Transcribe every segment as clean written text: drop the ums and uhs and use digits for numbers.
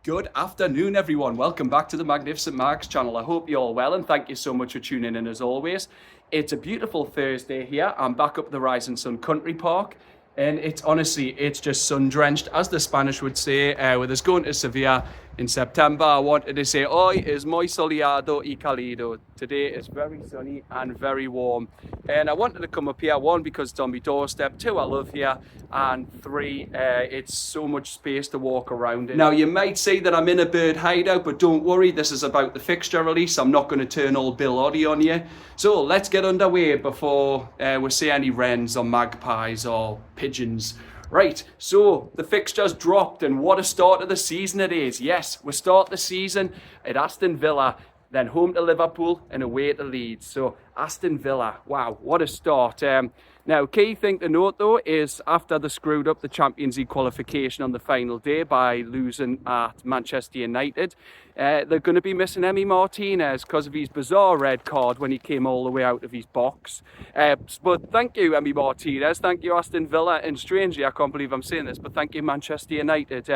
Good afternoon, everyone. Welcome back to the Magnificent Mags channel. I hope you're all well, and thank you so much for tuning in as always. It's a beautiful Thursday here. I'm back up at the Rising Sun Country Park, and it's just sun-drenched, as the Spanish would say, with us going to Sevilla in September. I wanted to say, hoy es muy soleado y cálido. Today it's very sunny and very warm. And I wanted to come up here, one, because it's on my doorstep, two, I love here, and three, it's so much space to walk around in. Now, you might say that I'm in a bird hideout, but don't worry, this is about the fixture release. I'm not going to turn all Bill Oddie on you. So let's get underway before we see any wrens or magpies or pigeons. Right, so the fixtures dropped, and what a start of the season it is. Yes, we start the season at Aston Villa, then home to Liverpool and away to Leeds. So Aston Villa, wow, what a start. Now, key thing to note though is after they screwed up the Champions League qualification on the final day by losing at Manchester United, they're going to be missing Emi Martinez because of his bizarre red card when he came all the way out of his box. But thank you, Emi Martinez. Thank you, Aston Villa. And strangely, I can't believe I'm saying this, but thank you, Manchester United,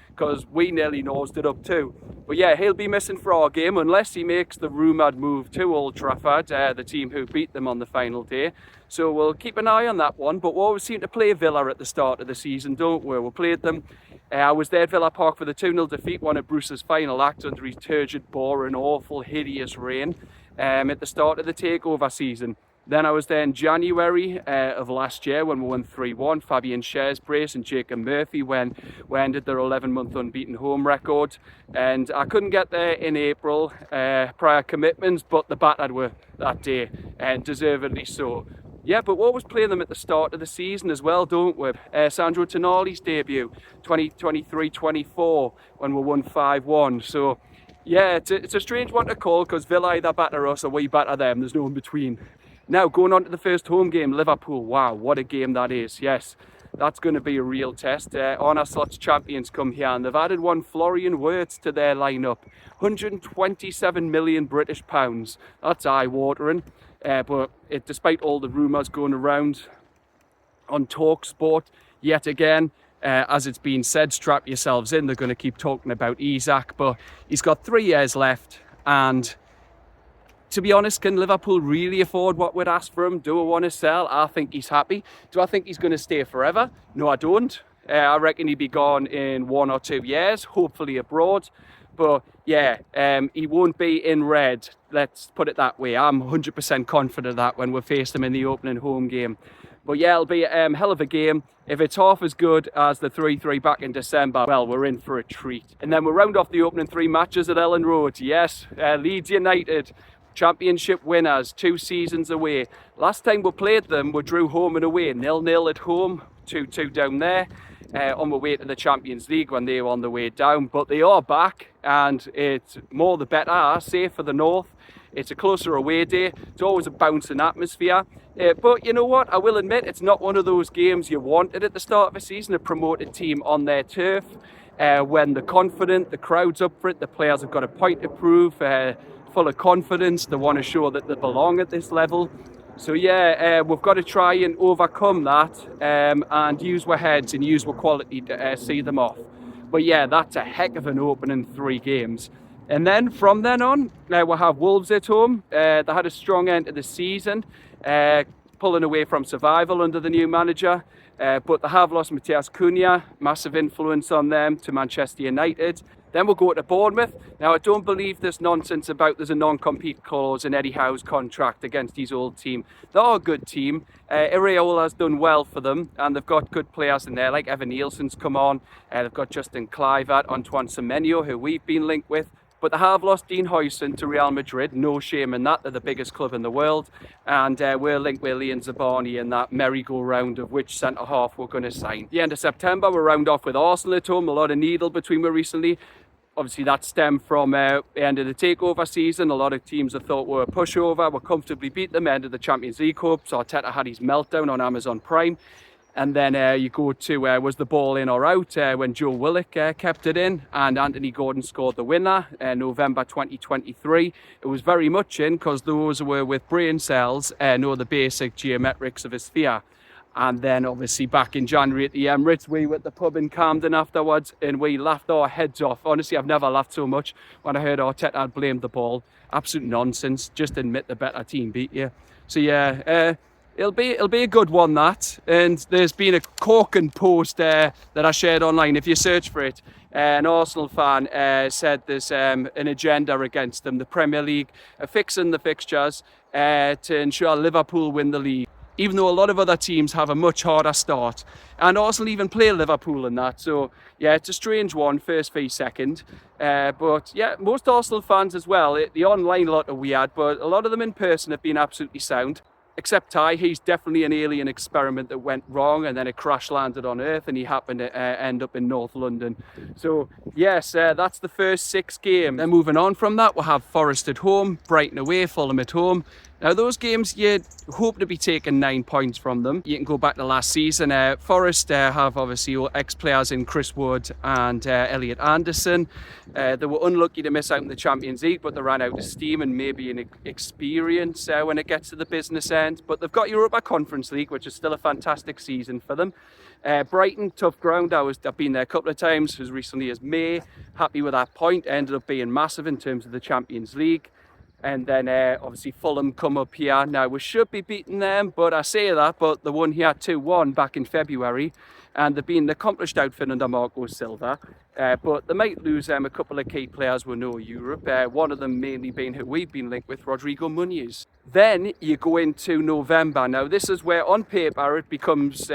because we nearly nosed it up too. But yeah, he'll be missing for our game unless he makes the rumoured move to Old Trafford, the team who beat them on the final day. So we'll keep an eye on that one. But we always seem to play Villa at the start of the season, don't we? We played them. I was there at Villa Park for the 2-0 defeat, one of Bruce's final acts under his turgid, boring, awful, hideous reign at the start of the takeover season. Then I was there in January of last year when we won 3-1. Fabian Schär's brace and Jacob Murphy when we ended their 11-month unbeaten home record. And I couldn't get there in April, prior commitments, but the battered were that day, and deservedly so. Yeah, but we always play them at the start of the season as well, don't we? Sandro Tonali's debut, 2023-24, when we won 5-1. So, yeah, it's a strange one to call because Villa either batter us or we batter them. There's no in between. Now, going on to the first home game, Liverpool. Wow, what a game that is. Yes, that's going to be a real test. Arne Slot's champions come here, and they've added one Florian Wirtz to their lineup. 127 million British pounds. That's eye-watering. But despite all the rumours going around on TalkSport, yet again, as it's been said, strap yourselves in. They're going to keep talking about Isak, but he's got 3 years left, and to be honest, can Liverpool really afford what we'd ask for him? Do I want to sell? I think he's happy. Do I think he's going to stay forever? No, I don't. I reckon he'd be gone in 1 or 2 years, hopefully abroad. But yeah, he won't be in red. Let's put it that way. I'm 100% confident of that when we face them in the opening home game. But yeah, it'll be a hell of a game. If it's half as good as the 3-3 back in December, well, we're in for a treat. And then we'll round off the opening 3 matches at Ellen Road. Yes, Leeds United, Championship winners, 2 seasons away. Last time we played them, we drew home and away, 0-0 at home, 2-2 down there. On the way to the Champions League when they were on the way down, but they are back, and it's more the better, I say, for the North. It's a closer away day. It's always a bouncing atmosphere. But you know what? I will admit it's not one of those games you wanted at the start of a season, a promoted team on their turf. When they're confident, the crowd's up for it, the players have got a point to prove, full of confidence, they want to show that they belong at this level. So yeah, we've got to try and overcome that and use our heads and use our quality to see them off. But yeah, that's a heck of an opening 3 games. And then from then on, we'll have Wolves at home. They had a strong end to the season, pulling away from survival under the new manager. But they have lost Matheus Cunha, massive influence on them, to Manchester United. Then we'll go to Bournemouth. Now, I don't believe this nonsense about there's a non-compete clause in Eddie Howe's contract against his old team. They are a good team. Iraola's done well for them, and they've got good players in there, like Evan Nielsen's come on. They've got Justin Kluivert, Antoine Semenyo, who we've been linked with. But they have lost Dean Huijsen to Real Madrid. No shame in that. They're the biggest club in the world. And we're linked with Liam Zabani in that merry-go-round of which centre-half we're going to sign. The end of September, we'll round off with Arsenal at home. A lot of needle between me recently. Obviously, that stemmed from the end of the takeover season. A lot of teams have thought we're a pushover. We'll comfortably beat them. End of the Champions League hopes. Arteta had his meltdown on Amazon Prime. And then you go to, was the ball in or out, when Joe Willock kept it in and Anthony Gordon scored the winner in November 2023. It was very much in because those who were with brain cells know the basic geometrics of a sphere. And then obviously back in January at the Emirates, we were at the pub in Camden afterwards and we laughed our heads off. Honestly, I've never laughed so much when I heard Arteta had blamed the ball. Absolute nonsense. Just admit the better team beat you. So yeah, it'll be a good one, that. And there's been a Corking post that I shared online. If you search for it, an Arsenal fan said there's an agenda against them. The Premier League are fixing the fixtures to ensure Liverpool win the league, even though a lot of other teams have a much harder start. And Arsenal even play Liverpool in that. So, yeah, it's a strange one, first v second. But, yeah, most Arsenal fans as well. The online lot are weird, but a lot of them in person have been absolutely sound. Except Ty, he's definitely an alien experiment that went wrong and then it crash landed on Earth and he happened to end up in North London. So, yes, that's the first 6 games. Then moving on from that, we'll have Forest at home, Brighton away, Fulham at home. Now, those games, you hope to be taking 9 points from them. You can go back to last season. Forest have obviously ex-players in Chris Wood and Elliot Anderson. They were unlucky to miss out in the Champions League, but they ran out of steam and maybe an experience when it gets to the business end. But they've got Europa Conference League, which is still a fantastic season for them. Brighton, tough ground. I've been there a couple of times, as recently as May. Happy with that point. Ended up being massive in terms of the Champions League. And then obviously Fulham come up here. Now, we should be beating them, but I say that, but they won here 2-1 back in February. And they've been an accomplished outfit under Marco Silva. But they might lose a couple of key players we know Europe. One of them mainly being who we've been linked with, Rodrigo Muniz. Then you go into November. Now, this is where on paper it becomes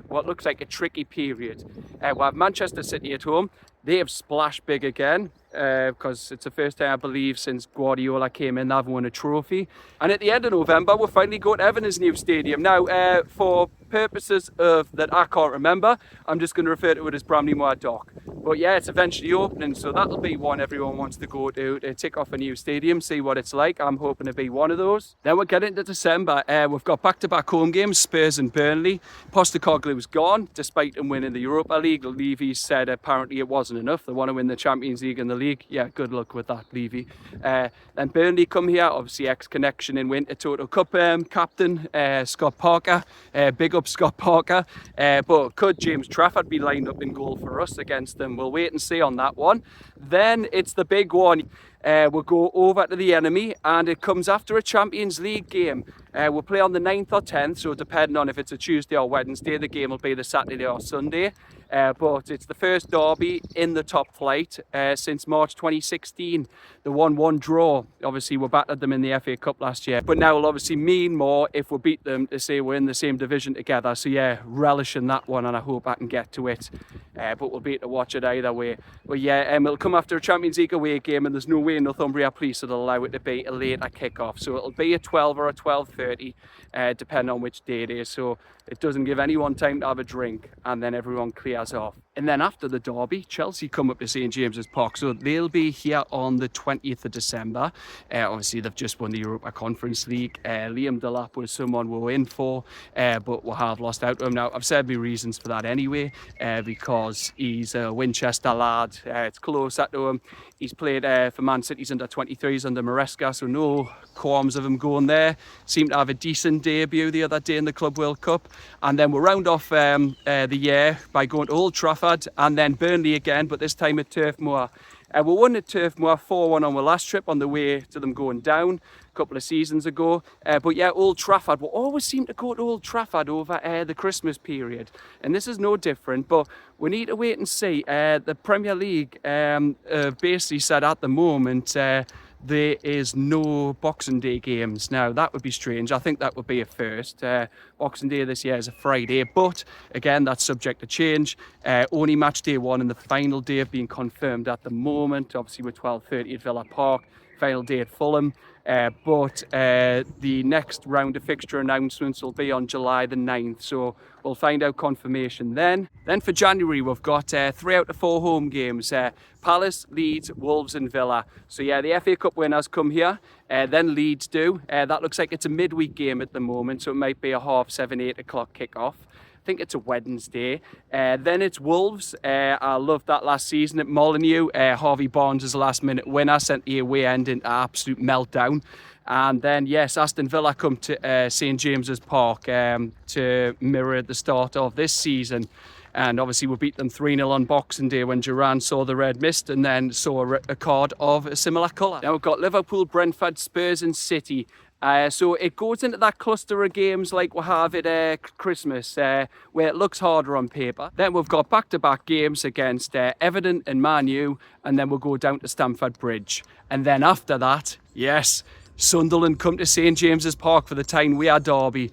what looks like a tricky period. We'll have Manchester City at home. They have splashed big again because it's the first time, I believe, since Guardiola came in, they've won a trophy. And at the end of November, we're finally going to Everton's new stadium. Now, for purposes of that I can't remember, I'm just going to refer to it as Bramley-Moore Dock. But yeah, it's eventually opening, so that'll be one everyone wants to go to tick off a new stadium, see what it's like. I'm hoping to be one of those. Then we're getting into December. We've got back-to-back home games, Spurs and Burnley. Postecoglou's gone, despite him winning the Europa League. Levy said apparently it wasn't enough. They want to win the Champions League and the league. Yeah, good luck with that, Levy. Then Burnley come here, obviously ex-connection in Winter Total Cup captain, Scott Parker. Big up Scott Parker. But could James Trafford be lined up in goal for us against them? We'll wait and see on that one. Then it's the big one. We'll go over to the enemy and it comes after a Champions League game. We'll play on the 9th or 10th, so depending on if it's a Tuesday or Wednesday, the game will be the Saturday or Sunday. But it's the first derby in the top flight since March 2016. The 1-1 draw. Obviously, we battered them in the FA Cup last year. But now it'll obviously mean more if we beat them to say we're in the same division together. So yeah, relishing that one and I hope I can get to it. But we'll be able to watch it either way. But yeah, it'll come after a Champions League away game and there's no way Northumbria Police will allow it to be a later kick-off. So it'll be a 12 or a 12:30, depending on which day it is. So it doesn't give anyone time to have a drink and then everyone clears off. And then after the derby, Chelsea come up to St James's Park. So they'll be here on the 20th of December. Obviously, they've just won the Europa Conference League. Liam Delap was someone we were in for, but we have lost out to him. Now, I've said my reasons for that anyway, because he's a Winchester lad. It's closer to him. He's played for Man City's under 23s under Maresca, so no qualms of him going there. Seemed to have a decent debut the other day in the Club World Cup. And then we'll round off the year by going to Old Trafford and then Burnley again, but this time at Turf Moor. We won at Turf Moor 4-1 on our last trip on the way to them going down a couple of seasons ago. But yeah, Old Trafford, we always seem to go to Old Trafford over the Christmas period. And this is no different, but we need to wait and see. The Premier League basically said at the moment there is no Boxing Day games. Now, that would be strange. I think that would be a first. Boxing Day this year is a Friday, but again, that's subject to change. Only match day 1 and the final day have been confirmed at the moment. Obviously, we're 12:30 at Villa Park, final day at Fulham. But the next round of fixture announcements will be on July the 9th, so we'll find out confirmation then. Then for January, we've got 3 out of 4 home games. Palace, Leeds, Wolves and Villa. So yeah, the FA Cup winners come here, then Leeds do. That looks like it's a midweek game at the moment, so it might be a 7:30, 8 o'clock kick-off. I think it's a Wednesday. Then it's Wolves. I loved that last season at Molineux. Harvey Barnes is a last-minute winner, sent the away end into absolute meltdown. And then, yes, Aston Villa come to St James's Park to mirror the start of this season. And obviously we beat them 3-0 on Boxing Day when Duran saw the red mist and then saw a card of a similar colour. Now we've got Liverpool, Brentford, Spurs and City. So it goes into that cluster of games like we have at Christmas, where it looks harder on paper. Then we've got back-to-back games against Everton and Man U, and then we'll go down to Stamford Bridge. And then after that, yes, Sunderland come to St James's Park for the Tyne Wear derby.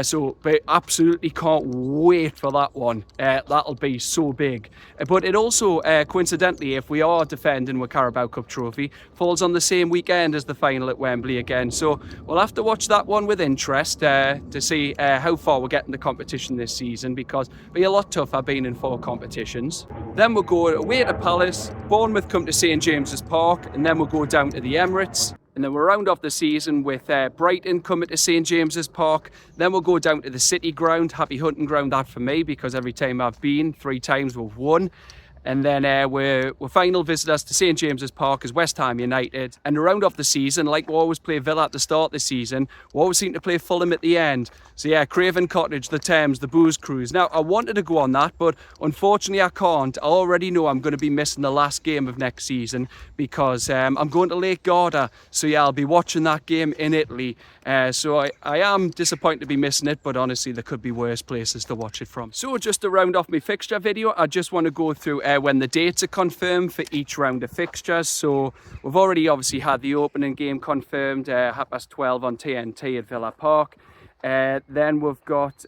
So but absolutely can't wait for that one. That'll be so big. But it also, coincidentally, if we are defending the Carabao Cup trophy, falls on the same weekend as the final at Wembley again. So we'll have to watch that one with interest to see how far we're getting the competition this season, because it'll be a lot tougher being in 4 competitions. Then we'll go away to Palace, Bournemouth come to St James's Park, and then we'll go down to the Emirates. And then we'll round off the season with Brighton coming to St James's Park. Then we'll go down to the City Ground, happy hunting ground that for me, because every time I've been, 3 times we've won. And then we're final visitors to St James's Park as West Ham United. And to round off the season, like we always play Villa at the start of the season, we always seem to play Fulham at the end. So yeah, Craven Cottage, the Thames, the Booze Cruise. Now, I wanted to go on that, but unfortunately I can't. I already know I'm going to be missing the last game of next season because I'm going to Lake Garda. So yeah, I'll be watching that game in Italy. So I am disappointed to be missing it, but honestly, there could be worse places to watch it from. So just to round off my fixture video, I just want to go through when the dates are confirmed for each round of fixtures. So we've already obviously had the opening game confirmed, 12:30 on TNT at Villa Park. Then we've got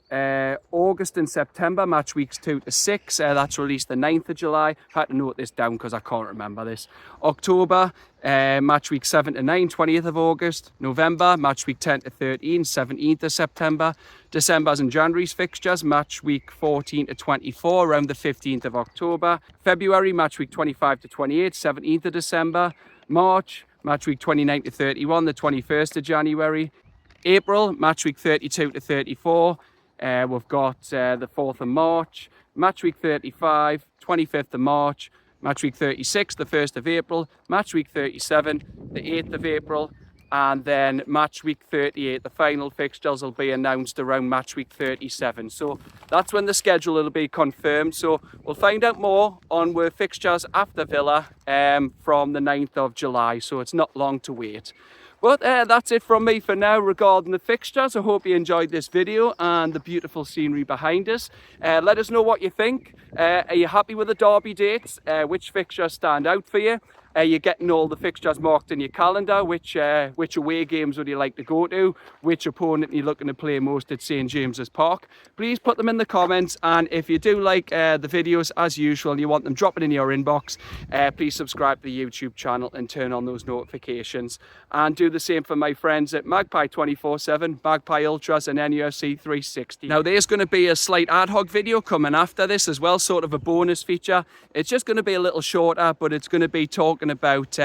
August and September, match weeks 2 to 6. That's released the 9th of July. I had to note this down because I can't remember this. October, match week 7 to 9, 20th of August. November, match week 10 to 13, 17th of September. December's and January's fixtures, match week 14 to 24, around the 15th of October. February, match week 25 to 28, 17th of December. March, match week 29 to 31, the 21st of January. April, match week 32 to 34. We've got the 4th of March. Match week 35, 25th of March. Match week 36, the 1st of April. Match week 37, the 8th of April. And then match week 38, the final fixtures will be announced around match week 37. So that's when the schedule will be confirmed. So we'll find out more on where fixtures after Villa from the 9th of July. So it's not long to wait. But that's it from me for now regarding the fixtures. I hope you enjoyed this video and the beautiful scenery behind us. Let us know what you think. Are you happy with the derby dates? Which fixtures stand out for you? Are you getting all the fixtures marked in your calendar? Which away games would you like to go to? Which opponent are you looking to play most at St James's Park? Please put them in the comments, and if you do like the videos as usual and you want them dropping in your inbox, please subscribe to the YouTube channel and turn on those notifications. And do the same for my friends at Magpie 24/7, Magpie Ultras and NUFC 360. Now there's going to be a slight ad hoc video coming after this as well, sort of a bonus feature. It's just going to be a little shorter, but it's going to be talking about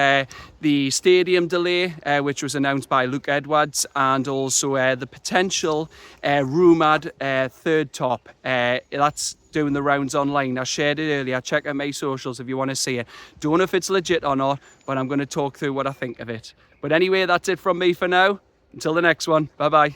the stadium delay, which was announced by Luke Edwards, and also the potential rumoured third top. That's doing the rounds online. I shared it earlier. Check out my socials if you want to see it. Don't know if it's legit or not, but I'm going to talk through what I think of it. But anyway, that's it from me for now. Until the next one. Bye-bye.